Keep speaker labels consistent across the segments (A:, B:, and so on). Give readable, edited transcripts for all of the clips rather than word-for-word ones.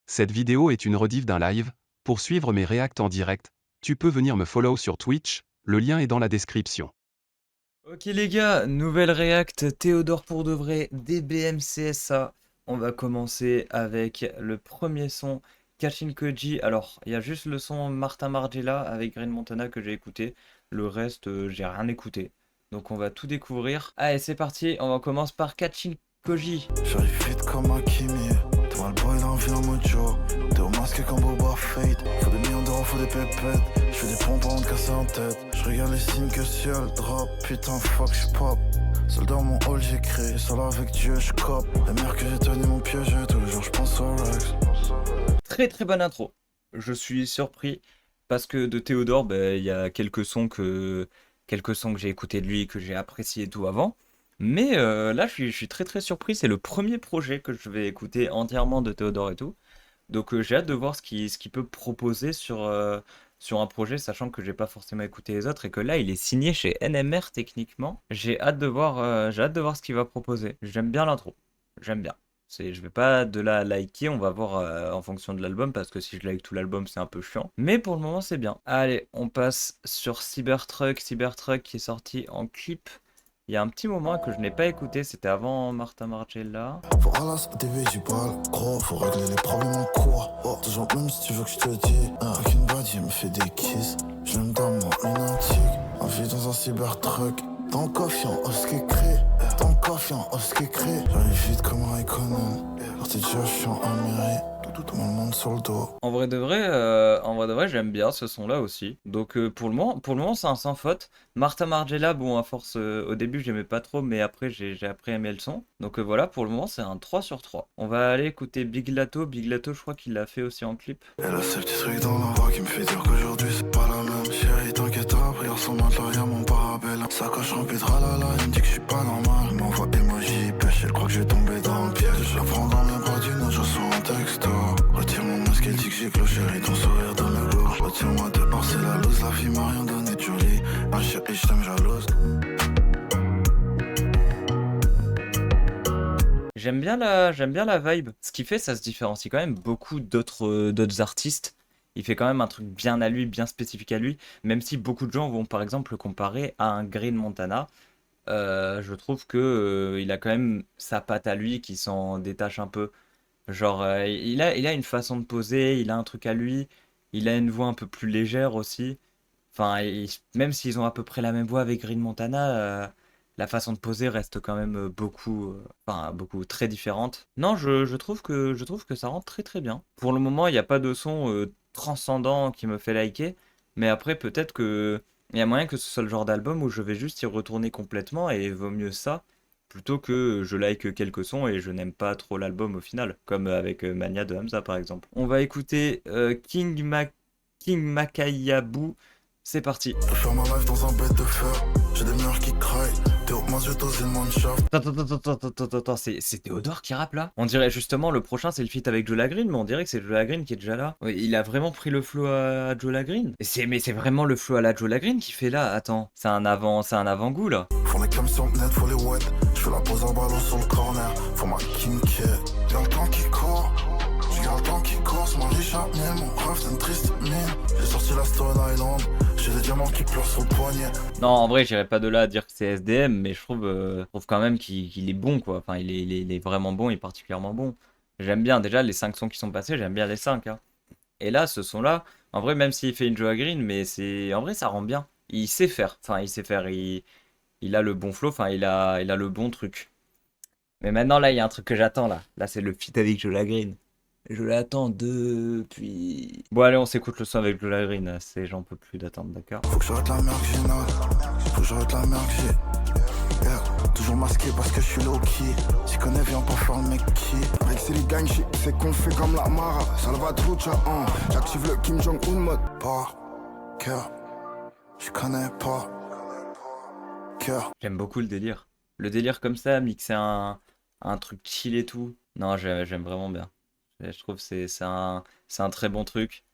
A: Cette vidéo est une rediff d'un live. Pour suivre mes reacts en direct, tu peux venir me follow sur Twitch, le lien est dans la description.
B: Ok les gars, nouvelle React, Théodore pour de vrai, DBM CSA. On va commencer avec le premier son, Kachin Koji. Alors, il y a juste le son Martin Margiela avec Green Montana que j'ai écouté. Le reste, j'ai rien écouté. Donc on va tout découvrir. Allez, c'est parti, on commence par Kachin Koji.
C: J'arrive vite comme Hakimi. T'es mal boy dans vie en mojo. T'es au masque comme Boba Fate. Faut des millions d'euros, faut des pépettes. J'fais des pompes avant de casser en tête. J'regarde les signes que le ciel drop. Putain fuck j'pop. Seul dans mon hall j'écris. Seul avec Dieu j'cope. La mère que j'ai tenue mon piège. Tous les jours j'pense au Rex.
B: Très très bonne intro. Je suis surpris parce que de Théodore, il y a quelques sons que j'ai écoutés de lui, que j'ai apprécié et tout avant. Mais là, je suis très très surpris. C'est le premier projet que je vais écouter entièrement de Théodore et tout. Donc j'ai hâte de voir ce qu'il peut proposer sur un projet, sachant que j'ai pas forcément écouté les autres et que là, il est signé chez NMR techniquement. J'ai hâte de voir ce qu'il va proposer. J'aime bien l'intro. J'aime bien. Je vais pas de la liker, on va voir en fonction de l'album, parce que si je like tout l'album, c'est un peu chiant. Mais pour le moment, c'est bien. Allez, on passe sur Cybertruck. Cybertruck qui est sorti en clip il y a un petit moment que je n'ai pas écouté, c'était avant Martin Margiela.
C: Faut ralasser des du bal. Gros, faut régler les problèmes en cours. Oh, toujours même si tu veux que je te dise. Avec une body, me fait des kisses. J'aime dans mon lunatique. On vit dans un cybertruck. Dans le coffre, en hausse qui crie. Dans le coffre, en hausse qui crie. J'arrive vite comme un Raikkonen. Parti déjà, je suis en mairie. Tout le monde sur le dos.
B: En vrai de vrai, j'aime bien ce son-là aussi. Donc pour le moment, c'est un sans faute. Martin Margiela, bon, à force, au début, j'aimais pas trop, mais après, j'ai appris à aimer le son. Donc voilà, pour le moment, c'est un 3 sur 3. On va aller écouter Big Lato. Big Lato, je crois qu'il l'a fait aussi en clip.
C: Elle a ce petit truc dans la voix qui me fait dire qu'aujourd'hui c'est pas la même. Chérie, t'inquiète, après hier son matelas, y'a mon parabelle. Sacoche remplie de ralala, il me dit que je suis pas normal. Il m'envoie emoji, pêche, elle croit que je vais tomber dans le piège. Je la prends dans mes bras d'une autre, je reçois un texto. Retire mon masque, elle dit que j'ai clos, chérie, ton sourire dans le go. Retire-moi dehors, c'est la loose, la vie m'a rien donné de joli. Ah chérie, je t'aime jalouse.
B: J'aime bien la vibe. Ce qu'il fait, ça se différencie quand même beaucoup d'autres artistes. Il fait quand même un truc bien à lui, bien spécifique à lui. Même si beaucoup de gens vont par exemple le comparer à un Green Montana. Je trouve que il a quand même sa patte à lui qui s'en détache un peu. Genre, il a une façon de poser, il a un truc à lui, il a une voix un peu plus légère aussi. Enfin, même s'ils ont à peu près la même voix avec Green Montana, la façon de poser reste quand même beaucoup très différente. Non, je trouve que ça rend très très bien. Pour le moment, il n'y a pas de son transcendant qui me fait liker, mais après peut-être que il y a moyen que ce soit le genre d'album où je vais juste y retourner complètement et vaut mieux ça plutôt que je like quelques sons et je n'aime pas trop l'album au final, comme avec Mania de Hamza par exemple. On va écouter King Makayabu. C'est parti.
C: Je peux faire ma life dans un bête de fer. J'ai des murs qui craillent. T'es au moins yeux dans une manshaft.
B: Attends, c'est Théodore qui rappe là? On dirait justement le prochain c'est le feat avec Joe Lagreen, mais on dirait que c'est Joe Lagreen qui est déjà là. Ouais, il a vraiment pris le flow à Joe Lagreen. Mais c'est vraiment le flow à la Joe Lagreen qu'il fait là. Attends, c'est un avant-goût là.
C: Faut les cams sur le net, faut les wet. Je fais la pose en ballon sur le corner. Faut ma Kim K. Y'a le temps qui court. J'ai le temps qui course. Moi j'ai jamais mon rêve, c'est une triste mine. J'ai sorti la Stone Island. J'ai des diamants qui pleurent sur le poignet.
B: Non, en vrai, j'irais pas de là à dire que c'est SDM, mais je trouve quand même qu'il est bon, quoi. Enfin, il est vraiment bon et particulièrement bon. J'aime bien, déjà, les 5 sons qui sont passés, j'aime bien les 5, hein. Et là, ce son-là, en vrai, même s'il fait une Joe Green, mais en vrai, ça rend bien. Il sait faire. Enfin, il sait faire. Il a le bon flow, enfin, il a le bon truc. Mais maintenant, là, il y a un truc que j'attends, là. Là, c'est le feat avec Joe Green. Je l'attends depuis. Bon, allez, on s'écoute le son avec Joe Green. J'en peux plus d'attendre, d'accord?
C: Faut que j'arrête la merde que j'ai nage. Faut que j'arrête la merde que j'ai. Yeah. Toujours masqué parce que je suis low-key. Tu connais, viens pas faire le mec qui. Avec ces gang shit, c'est qu'on fait comme la Mara. Salvatrucha, hein. J'active le Kim Jong-un mode. Par cœur. Je connais pas. Cœur.
B: J'aime beaucoup le délire. Le délire comme ça, mixer un truc chill et tout. Non, j'aime vraiment bien. Je trouve que c'est un très bon truc.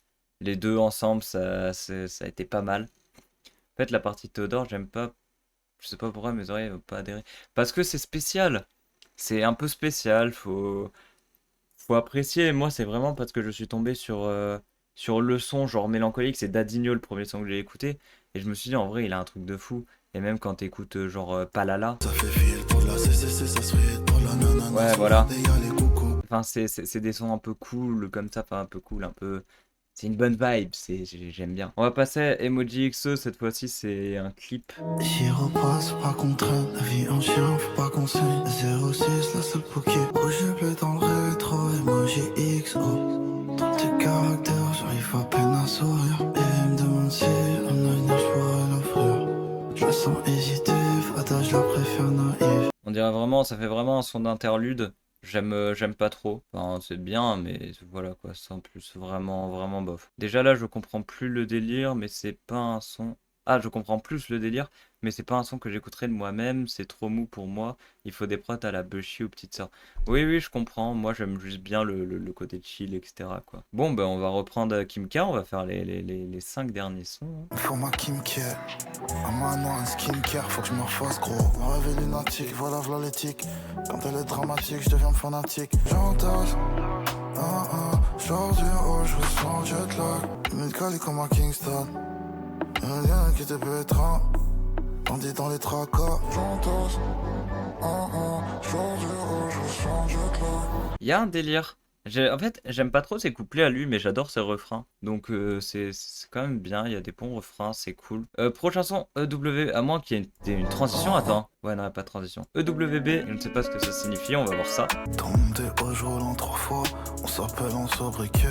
B: Les deux ensemble, ça a été pas mal. En fait, la partie Théodore, j'aime pas. Je sais pas pourquoi mes oreilles vont pas adhérer. Parce que c'est spécial. C'est un peu spécial. faut apprécier. Moi, c'est vraiment parce que je suis tombé sur le son, genre mélancolique. C'est Dadinho, le premier son que j'ai écouté. Et je me suis dit, en vrai, il a un truc de fou. Et même quand t'écoutes genre Palala.
C: Ça fait fil pour la CCC, ça se fait pour la nanana.
B: Ouais,
C: Sur
B: voilà.
C: la DA, les coucous.
B: Enfin, c'est des sons un peu cool, comme ça. Enfin, un peu cool, un peu. C'est une bonne vibe. J'aime bien. On va passer à Emoji XO. Cette fois-ci, c'est un clip.
C: J'y repasse, pas contraint. La vie en chien, faut pas qu'on saigne. 06, la seule poké. Rouge et bleu dans le rétro. Emoji XO. Dans tes caractères, j'arrive à peine à sourire. Et elle me demande si un avenir je pourrais l'offrir. Je me sens hésiter, Fata, je la préfère naïve.
B: On dirait vraiment, ça fait vraiment un son d'interlude. J'aime pas trop. Enfin, c'est bien, mais voilà quoi, c'est en plus vraiment bof. Déjà là, je comprends plus le délire, mais c'est pas un son. Ah, je comprends plus le délire, mais c'est pas un son que j'écouterais de moi-même. C'est trop mou pour moi. Il faut des prods à la Bushi ou petite sœur. Oui, je comprends. Moi, j'aime juste bien le côté chill, etc. quoi. Bon, ben, on va reprendre Kim K. On va faire les 5 derniers sons.
C: Faut ma Kim K. Un manoir, un skincare, faut que je me refasse gros. Mon rêve est lunatique, voilà l'éthique. Quand elle est dramatique, je deviens fanatique. J'entasse, j'sors du haut, je ressens jet lag. Médical comme à Kingston. Un lien qui te peut être un. On dit dans les tracas. J'entasse, j'sors du haut, je ressens jet lag.
B: Il y a un délire. En fait, j'aime pas trop ses couplets à lui, mais j'adore ses refrains. Donc c'est quand même bien, il y a des bons refrains, c'est cool. Prochain son, EW, à moins qu'il y ait une transition, attends. Ouais, non, pas de transition. EWB, je ne sais pas ce que ça signifie, on va voir ça.
C: Tombé au jour 3 fois, on s'appelle en sobriquet.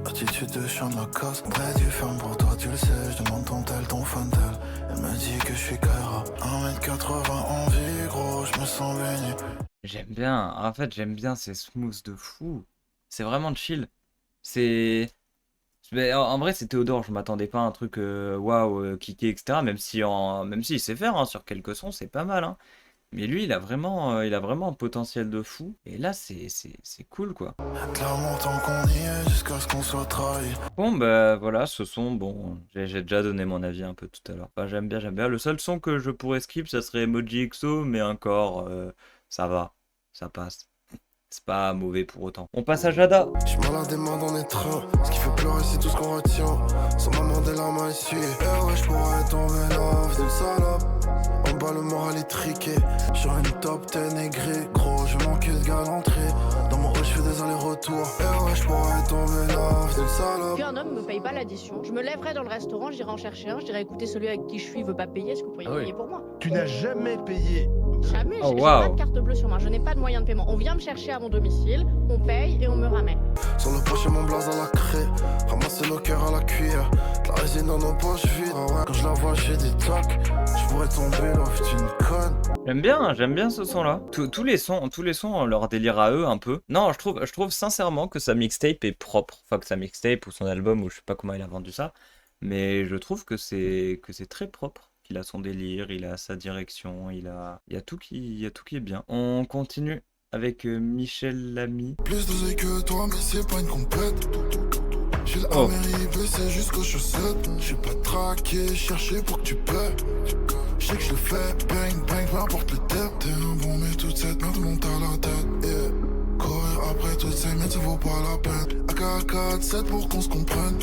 C: Attitude de chien de la casse. Près du ferme pour toi, tu le sais. Je demande ton tel, ton fan tel. Elle me dit que je suis Kaira. 1m80 en vie, gros, je me sens béni.
B: J'aime bien, en fait, j'aime bien ces smooths de fou. C'est vraiment chill. C'est. Mais en vrai, c'est Théodore, je m'attendais pas à un truc waouh, kické, etc. Même si il sait faire hein, sur quelques sons, c'est pas mal. Hein. Mais lui, il a vraiment un potentiel de fou. Et là, c'est cool, quoi.
C: Clairement, tant qu'on y est, jusqu'à ce qu'on soit trahi.
B: Bon, bah voilà, ce son, bon, j'ai déjà donné mon avis un peu tout à l'heure. Enfin, j'aime bien. Le seul son que je pourrais skip, ça serait Emoji XO, mais encore, ça va, ça passe. C'est pas mauvais pour autant. On passe à Jada.
C: Je me la demande en étreint. Ce qui fait pleurer, c'est tout ce qu'on retient. Sans maman des larmes à essuyer. Eh ouais, je pourrais tomber là, c'est une salope. En bas, le moral est triqué. Sur une top 10 aigrie. Gros, je manquais de galanterie. Dans mon rôle, je fais des allers-retours. Eh ouais, je pourrais tomber là, c'est une salope.
D: Qu'un homme me paye pas l'addition. Je me lèverai dans le restaurant, j'irai en chercher un, je dirais écoutez, celui avec qui je suis veut pas payer, est-ce que vous pourriez payer pour moi?
E: Tu n'as jamais payé.
D: Jamais,
B: Oh,
D: j'ai
B: waouh.
D: pas de carte bleue sur moi, je n'ai pas de moyen de paiement. On vient me chercher à mon domicile, on paye et on me ramène.
C: Sur le poche, mon blaze à la craie. Ramasser nos cœurs à la cuillère. De la résine dans nos poches vides. Ah ouais, quand je la vois, j'ai des tocs. Je pourrais tomber là, c'est une conne.
B: J'aime bien ce son-là. Tous les sons ont leur délire à eux un peu. Non, je trouve sincèrement que sa mixtape est propre. Enfin, que sa mixtape ou son album, ou je sais pas comment il a vendu ça. Mais je trouve que c'est très propre. Il a son délire, il a sa direction, il y a tout qui est bien. On continue avec Michel Lamy.
C: Plus dosé que toi, mais c'est pas une compète. J'ai
B: Oh.
C: l'Amérique baissé jusqu'aux chaussettes. J'ai pas traqué, cherché pour que tu paies. Je sais que je le fais, bang, bang, peu importe le thème. T'es un bon, mais toute cette merde monte à la tête. Yeah. Courir après toutes ces miettes, ça vaut pas la peine. AK-47 pour qu'on se comprenne.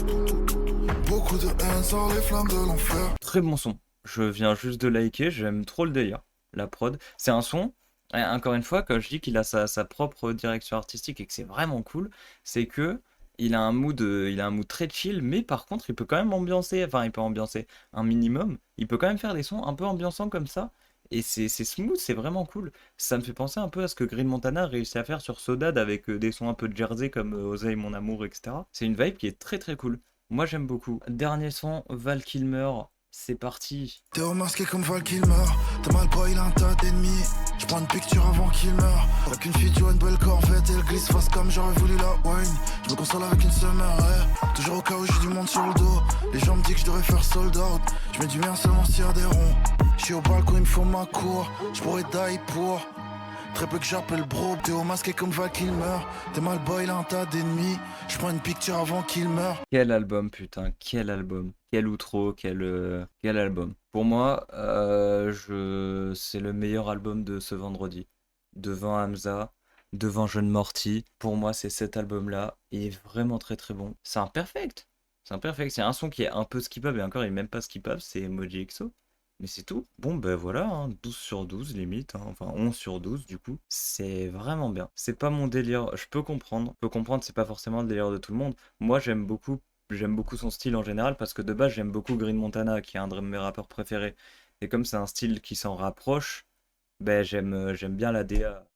C: Beaucoup de haine sans les flammes de l'enfer.
B: Très bon son. Je viens juste de liker, j'aime trop le délire. La prod. C'est un son, encore une fois, quand je dis qu'il a sa propre direction artistique et que c'est vraiment cool, c'est que il a un mood très chill, mais par contre, il peut quand même ambiancer, enfin, il peut ambiancer un minimum. Il peut quand même faire des sons un peu ambiançants comme ça. Et c'est smooth, c'est vraiment cool. Ça me fait penser un peu à ce que Green Montana a réussi à faire sur Sodad avec des sons un peu de Jersey comme Oseille mon amour, etc. C'est une vibe qui est très très cool. Moi j'aime beaucoup. Dernier son, Val Kilmer. C'est parti.
C: T'es remasqué comme Val Kilmer. T'as mal pas, il a un tas d'ennemis. J'prends une picture avant qu'il meure. Avec une fille, tu vois une belle corvette. Elle glisse face comme j'aurais voulu la wine. Je me console avec une summer, ouais. Toujours au cas où j'ai du monde sur le dos. Les gens me disent que je devrais faire sold out. Je mets du mien seulement s'il y a des ronds. J'suis au balcon, il me faut ma cour. J'pourrais die pour très peu que j'appelle bro. T'es masqué comme Val Kilmer. T'es mal boy, il a un tas d'ennemis. J'prends une picture avant qu'il meure.
B: Quel album, putain, quel album. Quel outro, quel album. Pour moi, c'est le meilleur album de ce vendredi. Devant Hamza, devant John Morty. Pour moi, c'est cet album-là. Il est vraiment très très bon. C'est un perfect. C'est un perfect. Il y a un son qui est un peu skippable et encore il est même pas skippable, c'est Emoji XO. Mais c'est tout. Bon, ben voilà, hein, 12 sur 12 limite, hein, enfin 11 sur 12 du coup. C'est vraiment bien. C'est pas mon délire, je peux comprendre. Je peux comprendre, c'est pas forcément le délire de tout le monde. Moi, j'aime beaucoup son style en général parce que de base, j'aime beaucoup Green Montana, qui est un de mes rappeurs préférés. Et comme c'est un style qui s'en rapproche, ben j'aime bien la DA.